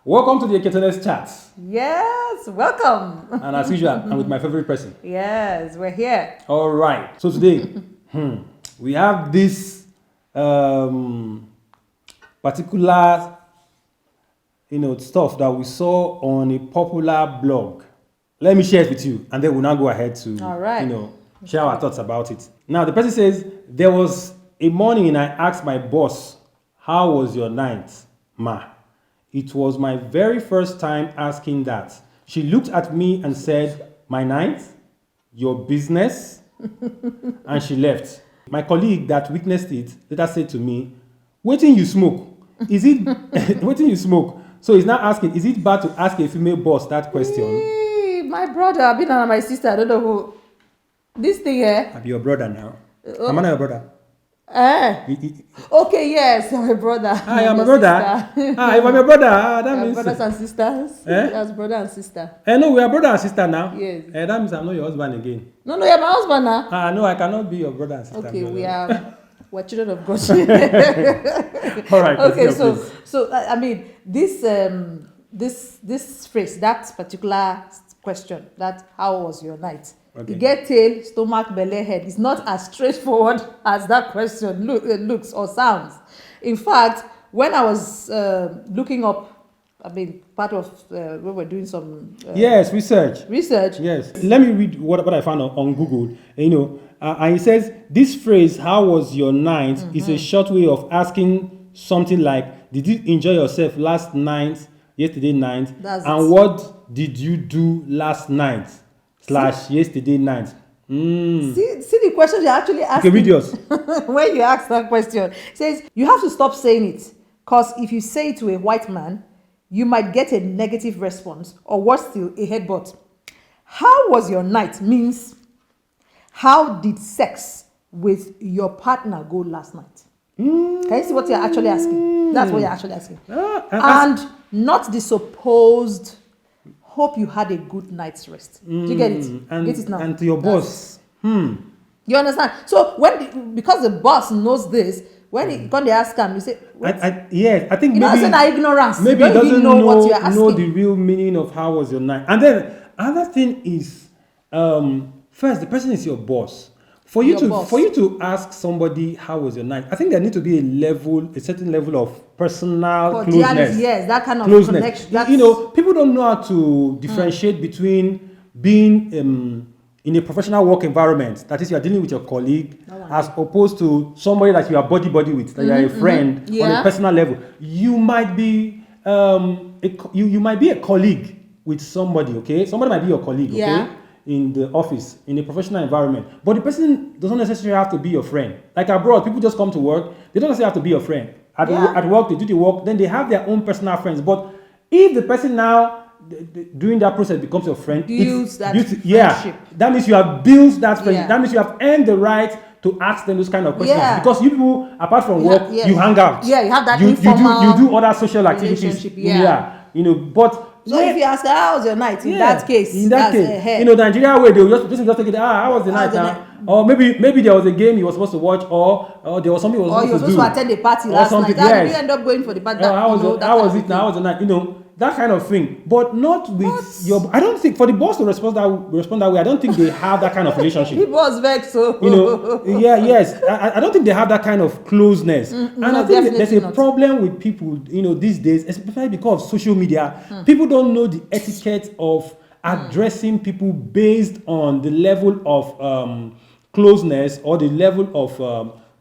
Welcome to the Ekiotenne chat. Yes, welcome. And as usual, I'm with my favorite person. Yes, we're here. All right. So today, we have this particular, stuff that we saw on a popular blog. Let me share it with you, and then we'll now go ahead to, All right. share our thoughts about it. Now, the person says, there was a morning and I asked my boss, how was your night, ma? It was my very first time asking that. She looked at me and said, my night? Your business? And she left. My colleague that witnessed it later said to me, waiting you smoke. Is it, waiting you smoke? So he's now asking, is it bad to ask a female boss that question? My brother, I've been on my sister, I don't know who. This thing here. I'll be your brother now. I'm not your brother. Okay, yes, I'm a brother. Hi, I'm a brother. If I'm your brother, that means... brothers and sisters. That's brother and sister. No, we are brother and sister now. Yes. That means I'm not your husband again. No, you're my husband now. No, I cannot be your brother and sister. Okay, we're children of God. All right. Okay, so I mean, this phrase, that particular question, that how was your night? Okay. You get tail, stomach, belly, head. It's not as straightforward as that question looks or sounds. In fact, when I was looking up, part of we were doing some research. Yes. Let me read what I found on Google. And it says this phrase, "How was your night?" is a short way of asking something like, "Did you enjoy yourself yesterday night? And what did you do last night? / yesterday night?" See the question you're actually asking. Okay, read yours. When you ask that question, it says you have to stop saying it, because if you say it to a white man, you might get a negative response, or worse still, a headbutt. How was your night means, how did sex with your partner go last night? Can you see what you're actually asking? That's what you're actually asking. And not the supposed, hope you had a good night's rest. Do you get it? Get it now? And to your boss. You understand? So because the boss knows this, when they ask him, you say, I think maybe it's not ignorance. Maybe he doesn't what you're asking. know the real meaning of how was your night. And then another thing is, first, the person is your boss. For you to ask somebody how was your night, I think there needs to be a certain level of personal closeness. Yes, that kind of closeness. connection. People don't know how to differentiate between being in a professional work environment, that is, you are dealing with your colleague, as opposed to somebody that you are body with, that you are a friend on a personal level. You might be you might be a colleague with somebody, okay? Somebody might be your colleague, okay? In the office, in a professional environment. But the person doesn't necessarily have to be your friend. Like abroad, people just come to work. They don't necessarily have to be your friend. At work, they do the work. Then they have their own personal friends. But if the person now, during that process, becomes your friend, builds that friendship. That means you have built that friendship. That means you have earned the right to ask them those kind of questions. Because you people, apart from work, you hang out. Yeah, you have that informal you do other social activities. But so if you ask, how was your night? In that case, Nigeria way, they will just take it. How was the night now? Or maybe there was a game you were supposed to watch, or there was something you were supposed to do. Or you were supposed to attend a party last night. How did you end up going for the party? How was it now? How was the night? That kind of thing. But not with your... I don't think, for the boss to respond that way, I don't think they have that kind of relationship. He was vexed, so... I don't think they have that kind of closeness. And I think there's a problem with people, these days, especially because of social media. People don't know the etiquette of addressing people based on the level of closeness or the level of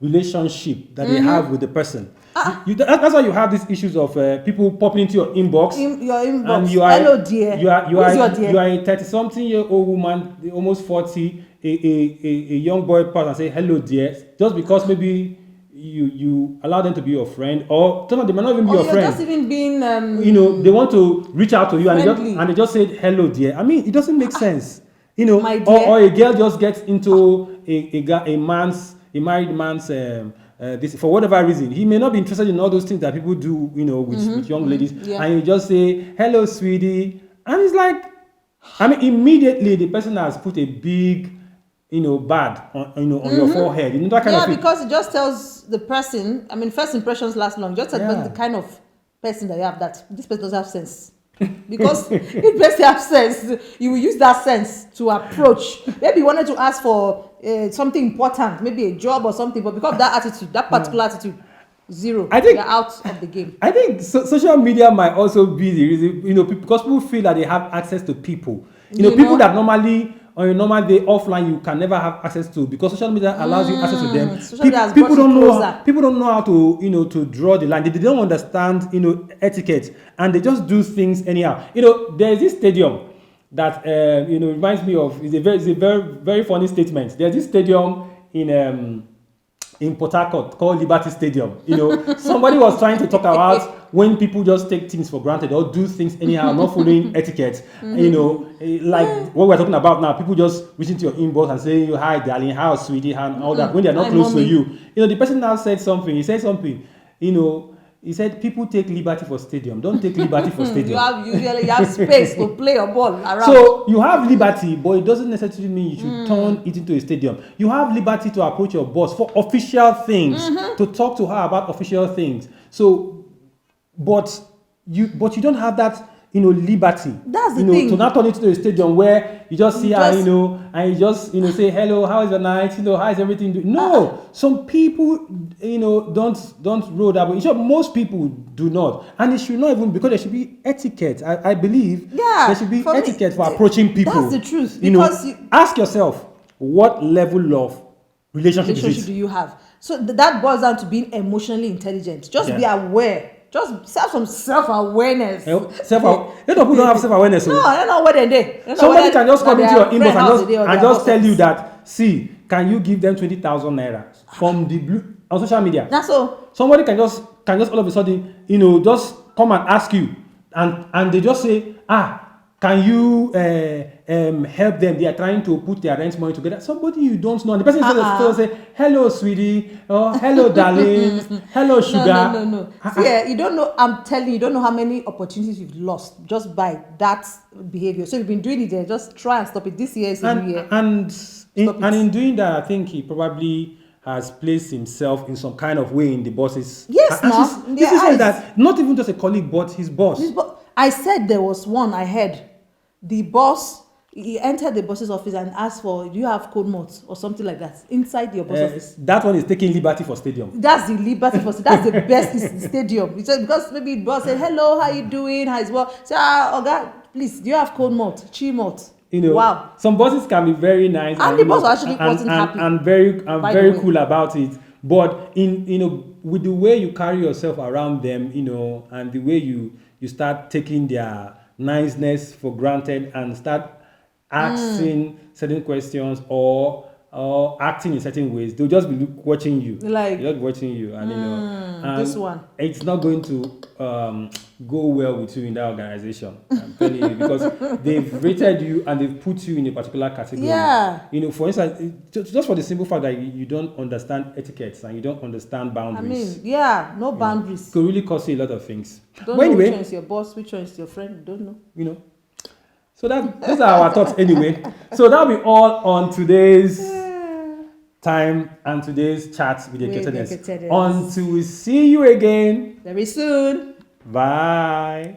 relationship that they have with the person. That's why you have these issues of people popping into your inbox. And you are, hello, dear. You are a 30-something-year-old woman, almost 40, a young boy pass and say, hello, dear, just because maybe you allow them to be your friend, or some of them might not even be your friend. Just even being, they want to reach out to you and they just say, hello, dear. I mean, it doesn't make sense. Or a girl just gets into a married man's this, for whatever reason, he may not be interested in all those things that people do, with young ladies, and you just say, hello, sweetie, and it's like, immediately the person has put a big, bad on your forehead, that kind of thing. Because it just tells the person, first impressions last long, just about the kind of person that you have that this person doesn't have sense. Because if person have sense, you will use that sense to approach. Maybe you wanted to ask for something important, maybe a job or something, but because of that attitude, that particular attitude, zero. I think you're out of the game. I think social media might also be the reason, because people feel that they have access to people. People that normally on a normal day offline you can never have access to, because social media allows you access to them. People don't know how to to draw the line. They don't understand etiquette, and they just do things anyhow. There is this stadium that reminds me of, it's a very, very funny statement. There's this stadium in Port Harcourt called Liberty Stadium. Somebody was trying to talk about when people just take things for granted or do things anyhow, not following etiquette. Like what we're talking about now, people just reaching to your inbox and saying, "Hi, darling, how, sweetie," and all that, when they're not close to you. The person now said something. He said something. He said, people take liberty for stadium. Don't take liberty for stadium. You have space to play your ball around. So you have liberty, but it doesn't necessarily mean you should turn it into a stadium. You have liberty to approach your boss for official things, to talk to her about official things. So, but you don't have that liberty. That's the thing. To not turn it into a stadium where you just see her, and you just say, "Hello, how is your night? How is everything doing?" No, some people don't roll that way. Most people do not, and it should not even, because there should be etiquette. I believe there should be etiquette for approaching people. That's the truth. Because ask yourself, what level of relationship do you have? So that boils down to being emotionally intelligent. Just be aware. Just have some self-awareness. People don't have self-awareness. No, I don't know what they do. Somebody can just come into your inbox and just tell you that, see, can you give them 20,000 naira from the blue on social media? That's all. Somebody can just all of a sudden, just come and ask you, and they just say, can you help them? They are trying to put their rent money together. Somebody you don't know. And the person will say, "Hello, sweetie," or "Hello, darling," "Hello, sugar." No. See, you don't know. I'm telling you, don't know how many opportunities you've lost just by that behavior. So you've been doing it there. Just try and stop it. This year is a new year. And in doing that, I think he probably has placed himself in some kind of way in the boss's. Yes, this is that not even just a colleague, but his boss. I said there was one I heard. The boss, he entered the boss's office and asked for, "Do you have cold malt?" or something like that inside your boss office. That one is taking liberty for stadium. That's the liberty for stadium. That's the best stadium. He said, because maybe the boss said, "Hello, how you doing? How is well?" Say, "Oga, please, do you have cold malt, chi malt?" Wow. Some bosses can be very nice, and the boss actually wasn't happy, and very cool about it. But with the way you carry yourself around them, and the way you start taking their niceness for granted and start asking certain questions or acting in certain ways, they'll just be watching you. They'll just watching you, and and this one, it's not going to go well with you in that organization. I'm telling you, because they've rated you and they've put you in a particular category. Yeah. For instance, just for the simple fact that you don't understand etiquettes and you don't understand boundaries. No boundaries. It could really cost you a lot of things. Don't know which one is your boss, which one is your friend. Don't know. So those are our thoughts anyway. So that'll be all on today's time and today's chat with Ekiotenne. Until we see you again very soon. Bye.